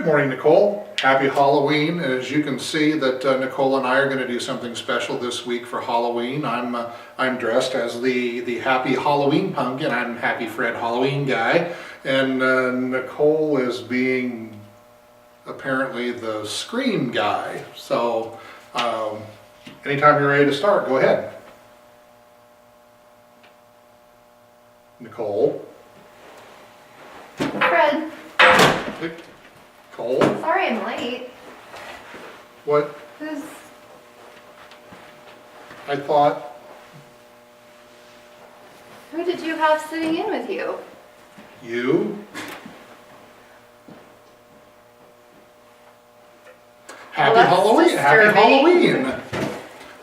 morning, Nicole. Happy Halloween. As you can see that Nicole and I are going to do something special this week for Halloween. I'm dressed as the Happy Halloween pumpkin. I'm Happy Fred Halloween guy. And Nicole is being apparently the Scream guy. So anytime you're ready to start, go ahead. Nicole. Fred. Nicole. Sorry I'm late. What? I thought. Who did you have sitting in with you? You? Happy Well, Halloween! Happy Halloween!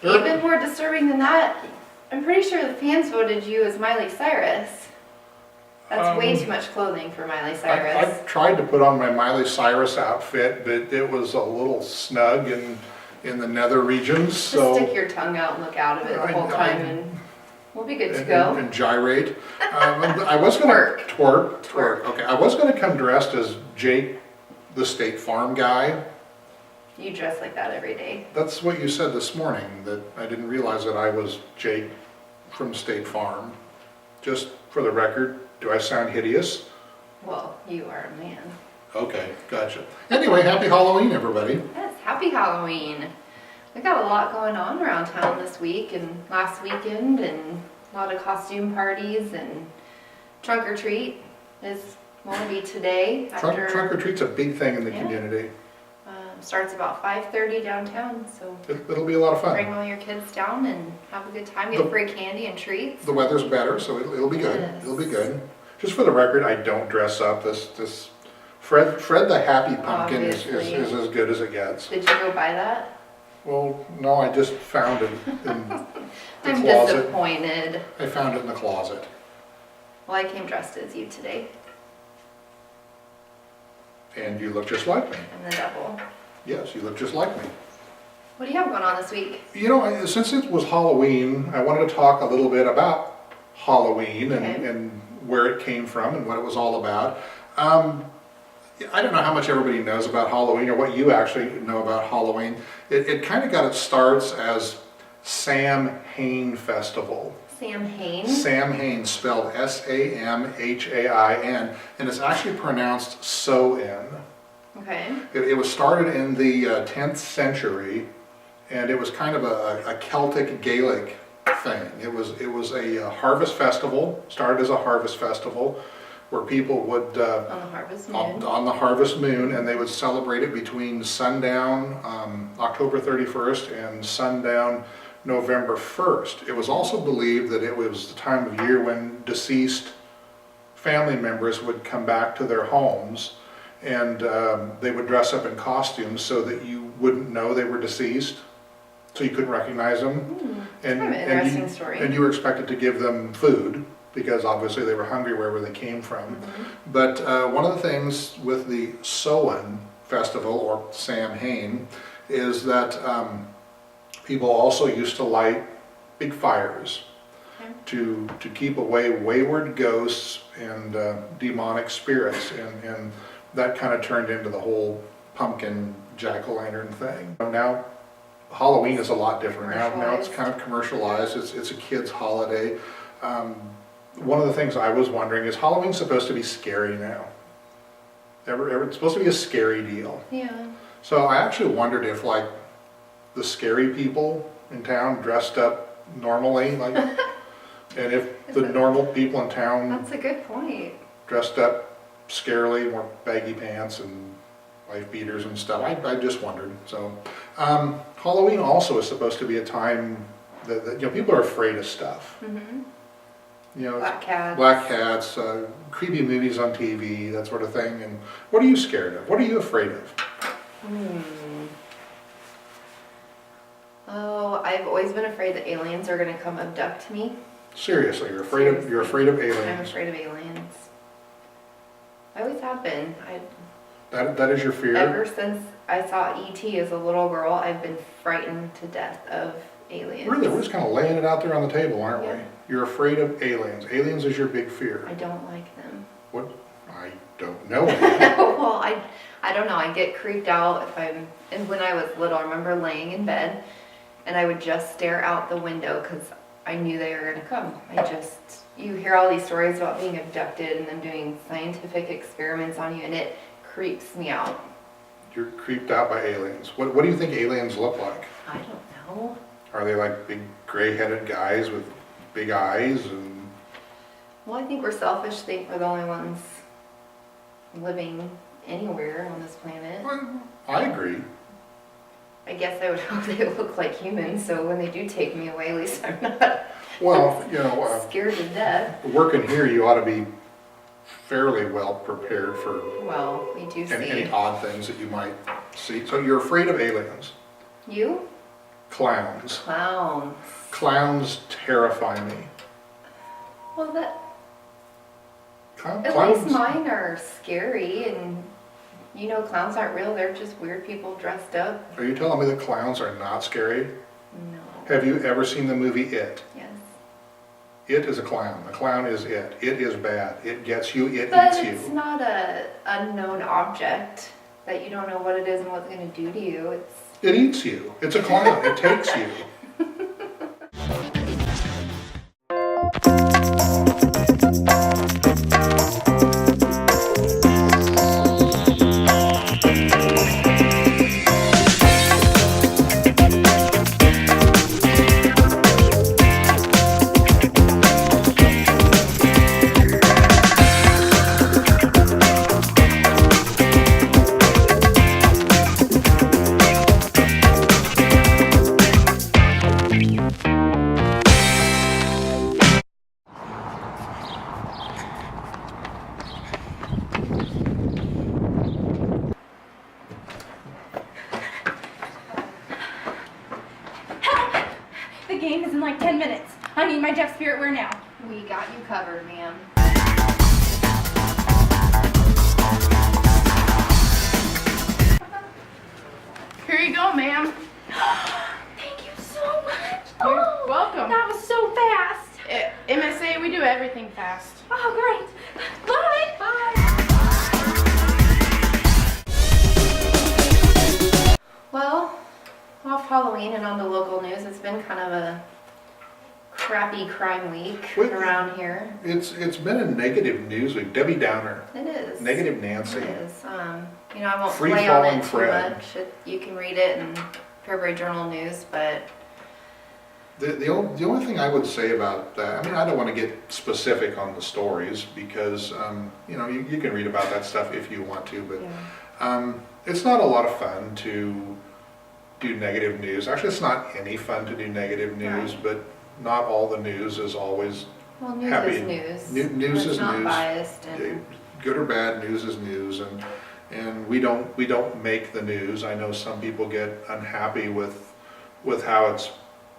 Even more disturbing than that, I'm pretty sure the fans voted you as Miley Cyrus. That's way too much clothing for Miley Cyrus. I've tried to put on my Miley Cyrus outfit, but it was a little snug in the nether regions. Just so stick your tongue out and look out of it the whole time and we'll be good to go. And gyrate. I was going to twerk. Okay, I was going to come dressed as Jake, the State Farm guy. You dress like that every day. That's what you said this morning, that I didn't realize that I was Jake from State Farm. Just for the record, do I sound hideous? Well, you are a man. Okay, gotcha. Anyway, happy Halloween, everybody. Yes, happy Halloween. We got a lot going on around town this week and last weekend, and a lot of costume parties, and trunk or treat is going to be today. Trunk or treat's a big thing in the community. Starts about 5:30 downtown, so It'll be a lot of fun. bring all your kids down and have a good time. Get free candy and treats. The weather's better, so it'll be good. Yes. It'll be good. Just for the record, I don't dress up. This Fred the Happy Pumpkin is as good as it gets. Did you go buy that? Well, no, I just found it in the I'm closet. disappointed. I found it in the closet. Well, I came dressed as you today. And you look just like me. I'm the devil. Yes, you look just like me. What do you have going on this week? You know, since it was Halloween, I wanted to talk a little bit about Halloween and where it came from and what it was all about. I don't know how much everybody knows about Halloween or what you actually know about Halloween. It kind of got its starts as Sam Hain Festival. Sam Hain? Sam Hain, spelled S-A-M-H-A-I-N, and it's actually pronounced So-In. Okay. It was started in the 10th century, and it was kind of a Celtic Gaelic thing. It was a harvest festival, started as a harvest festival, where people would On the harvest moon. on the harvest moon, and they would celebrate it between sundown October 31st and sundown November 1st. It was also believed that it was the time of year when deceased family members would come back to their homes, and they would dress up in costumes so that you wouldn't know they were deceased, so you couldn't recognize them. Kind of an interesting story. And you were expected to give them food, because obviously they were hungry wherever they came from. But one of the things with the Samhain festival, or Sam Hain, is that people also used to light big fires to keep away wayward ghosts and demonic spirits, and that kind of turned into the whole pumpkin jack-o'-lantern thing. Now Halloween is a lot different. Now it's kind of commercialized. It's a kid's holiday. One of the things I was wondering is, Halloween's supposed to be scary now. It's supposed to be a scary deal. Yeah. So I actually wondered if, like, the scary people in town dressed up normally, like, and if the normal people in town That's a good point. dressed up scarily, wore baggy pants and wife beaters and stuff. I just wondered. So Halloween also is supposed to be a time that people are afraid of stuff. You know, black cats, creepy movies on TV, that sort of thing. And what are you scared of? What are you afraid of? Oh, I've always been afraid that aliens are going to come abduct me. Seriously, you're afraid of aliens. I'm afraid of aliens. I always have been. That is your fear? Ever since I saw E.T. as a little girl, I've been frightened to death of aliens. Really, we're just kind of laying it out there on the table, aren't Yeah. we? You're afraid of aliens. Aliens is your big fear. I don't like them. What? I don't know. Well, Well, I don't know. I get creeped out and when I was little, I remember laying in bed and I would just stare out the window because I knew they were gonna come. You hear all these stories about being abducted and them doing scientific experiments on you, and it creeps me out. You're creeped out by aliens. What do you think aliens look like? I don't know. Are they like big gray-headed guys with big eyes and... Well, I think we're selfish. Think we're the only ones living anywhere on this planet. Well, I agree. I guess I would hope they look like humans, so when they do take me away, at least I'm not Well, you know, scared to death. working here, you ought to be fairly well prepared for Well, we do see. any odd things that you might see. So you're afraid of aliens. You? Clowns. Clowns. Clowns terrify me. Well, at Clowns. least mine are scary, and you know, clowns aren't real. They're just weird people dressed up. Are you telling me that clowns are not scary? No. Have you ever seen the movie It? Yes. It is a clown. A clown is it. It is bad. It gets you. It But eats it's you. not a unknown object that you don't know what it is and what it's going to do to you. It eats you. It's a clown. It takes you. The game is in like 10 minutes. I need my Jeff Spirit wear now. We got you covered, ma'am. Here you go, ma'am. Thank you so much. You're welcome. That was so fast. MSA, we do everything fast. Oh, great. Bye. Bye. Well, off Halloween and on the local news, it's been kind of a crappy crime week Wait. around here. It's been a negative news week. Debbie Downer. It is. Negative Nancy. It is. You know, I won't Free play on falling it too Fred. much. You can read it in Fairbury Journal News, but The only thing I would say about that, I mean, I don't want to get specific on the stories because, you know, you can read about that stuff if you want to, but yeah. it's not a lot of fun to do negative news. Actually, it's not any fun to do negative news, Right. but not all the news is always Well, news happy. is news. News It's is not news. biased, and Good or bad, news is news, and we don't make the news. I know some people get unhappy with how it's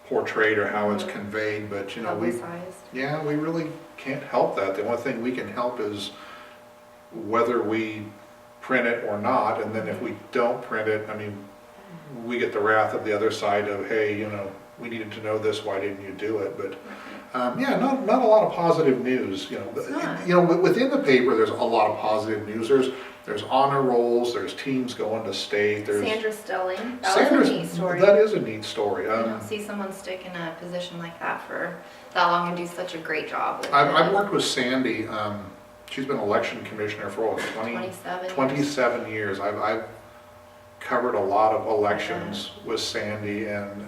portrayed or how it's conveyed, but you know, publicized. we really can't help that. The only thing we can help is whether we print it or not, and then if we don't print it, I mean, we get the wrath of the other side of, hey, you know, we needed to know this, why didn't you do it? But yeah, not a lot of positive news. You know, It's not. you know, within the paper, there's a lot of positive news. There's honor rolls. There's teams going to state. There's Sandra Stelling. That Sandra's, was a neat story. That is a neat story. You don't see someone stick in a position like that for that long and do such a great job with I've it. worked with Sandy. She's been election commissioner for what, 27 years. 27 years. I've covered a lot of elections with Sandy, and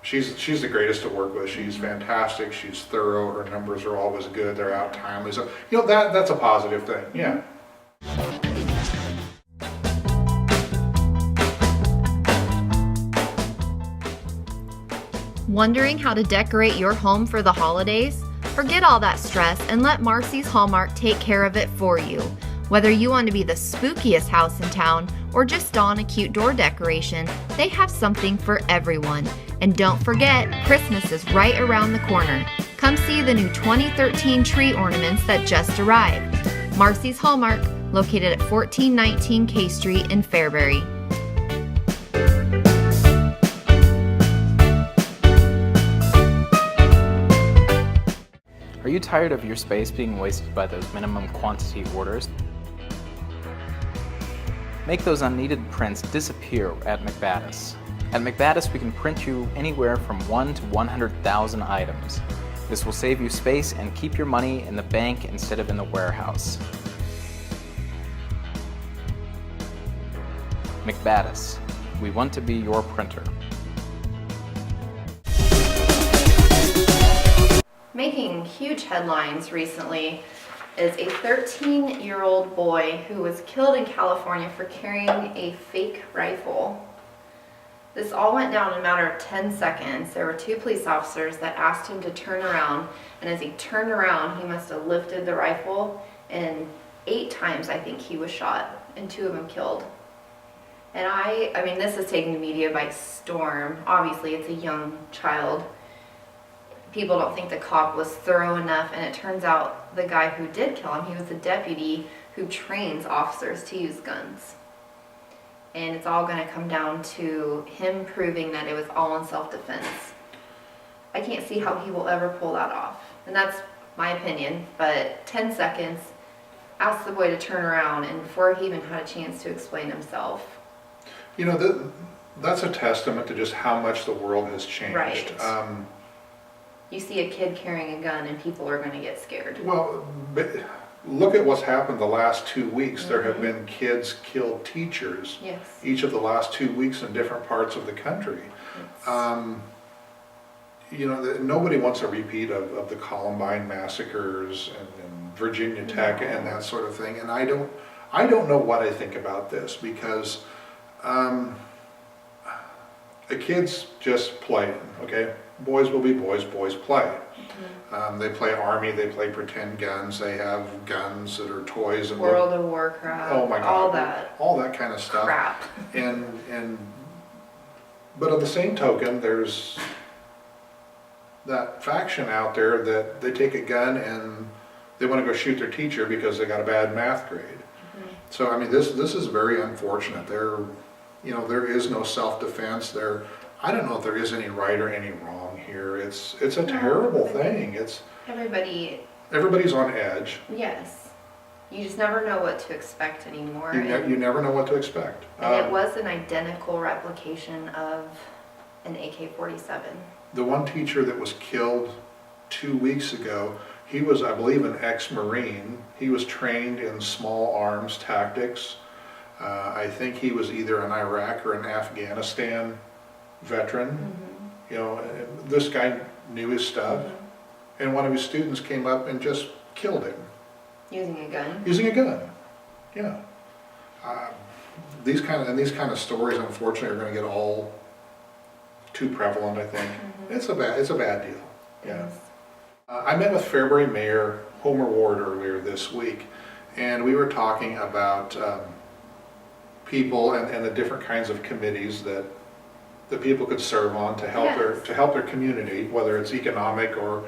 she's the greatest to work with. She's fantastic. She's thorough. Her numbers are always good. They're out timely. So you know that's a positive thing. Yeah. Wondering how to decorate your home for the holidays? Forget all that stress and let Marcy's Hallmark take care of it for you. Whether you want to be the spookiest house in town or just don a cute door decoration, they have something for everyone. And don't forget, Christmas is right around the corner. Come see the new 2013 tree ornaments that just arrived. Marcy's Hallmark, located at 1419 K Street in Fairbury. Are you tired of your space being wasted by those minimum quantity orders? Make those unneeded prints disappear at McBaddis. At McBaddis, we can print you anywhere from 1 to 100,000 items. This will save you space and keep your money in the bank instead of in the warehouse. McBaddis, we want to be your printer. Making huge headlines recently is a 13-year-old boy who was killed in California for carrying a fake rifle. This all went down in a matter of 10 seconds. There were 2 police officers that asked him to turn around, and as he turned around, he must have lifted the rifle, and 8 times I think he was shot, and 2 of them killed. And I mean, this is taking the media by storm. Obviously, it's a young child. People don't think the cop was thorough enough, and it turns out the guy who did kill him, he was a deputy who trains officers to use guns. And it's all going to come down to him proving that it was all in self-defense. I can't see how he will ever pull that off. And that's my opinion, but 10 seconds, ask the boy to turn around, and before he even had a chance to explain himself. You know, that's a testament to just how much the world has changed. Right. You see a kid carrying a gun and people are going to get scared. Well, but look at what's happened the last 2 weeks. There have been kids kill teachers. Yes. Each of the last 2 weeks in different parts of the country. You know, nobody wants a repeat of the Columbine massacres and Virginia Tech and that sort of thing. And I don't know what I think about this, because a kid's just playing, okay? Boys will be boys, boys play. They play army, they play pretend guns, they have guns that are toys and World of Warcraft, oh my God, all that kind of stuff. crap. But on the same token, there's that faction out there that they take a gun and they want to go shoot their teacher because they got a bad math grade. So I mean, this is very unfortunate. There is no self-defense. I don't know if there is any right or any wrong here. It's a terrible thing. Everybody's on edge. Yes. You just never know what to expect anymore. You never know what to expect. And it was an identical replication of an AK-47. The one teacher that was killed 2 weeks ago, he was, I believe, an ex-Marine. He was trained in small arms tactics. I think he was either an Iraq or an Afghanistan veteran. You know, this guy knew his stuff, and one of his students came up and just killed him. Using a gun? Using a gun, yeah. These kind of stories, unfortunately, are going to get all too prevalent, I think. It's a bad deal, yeah. I met with Fairbury Mayor Homer Ward earlier this week, and we were talking about people and the different kinds of committees that people could serve on to help their community, whether it's economic or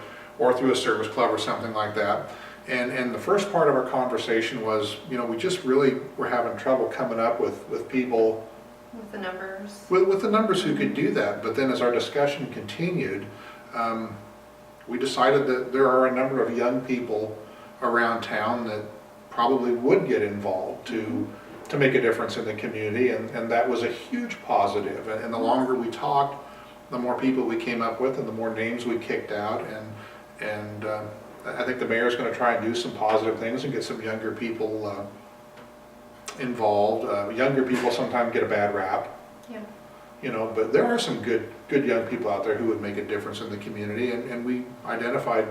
through a service club or something like that. And the first part of our conversation was, you know, we just really were having trouble coming up with people with the numbers. With the numbers who could do that. But then as our discussion continued, we decided that there are a number of young people around town that probably would get involved to make a difference in the community, and that was a huge positive. And the longer we talked, the more people we came up with and the more names we kicked out, and I think the mayor's going to try and do some positive things and get some younger people involved. Younger people sometimes get a bad rap, you know, but there are some good young people out there who would make a difference in the community, and we identified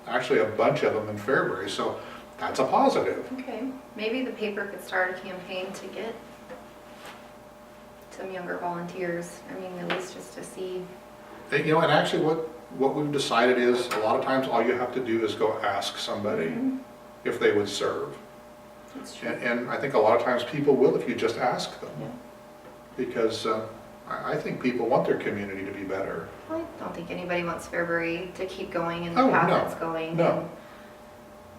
actually a bunch of them in Fairbury, so that's a positive. Okay, maybe the paper could start a campaign to get some younger volunteers. I mean, at least just to see. And, you know, and actually what we've decided is a lot of times all you have to do is go ask somebody if they would serve. That's true. And I think a lot of times people will if you just ask them. Yeah. Because I think people want their community to be better. I don't think anybody wants Fairbury to keep going in the Oh, path no. it's going. No.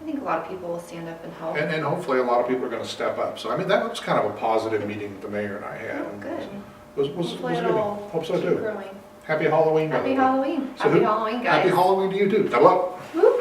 And I think a lot of people will stand up and help. And hopefully a lot of people are going to step up. So I mean, that was kind of a positive meeting that the mayor and I had. Oh, good. Was Hopefully good. it'll Hope so keep too. growing. Happy Halloween. Happy Halloween. So Happy Halloween, guys. Happy Halloween to you too. Double up. Whoop.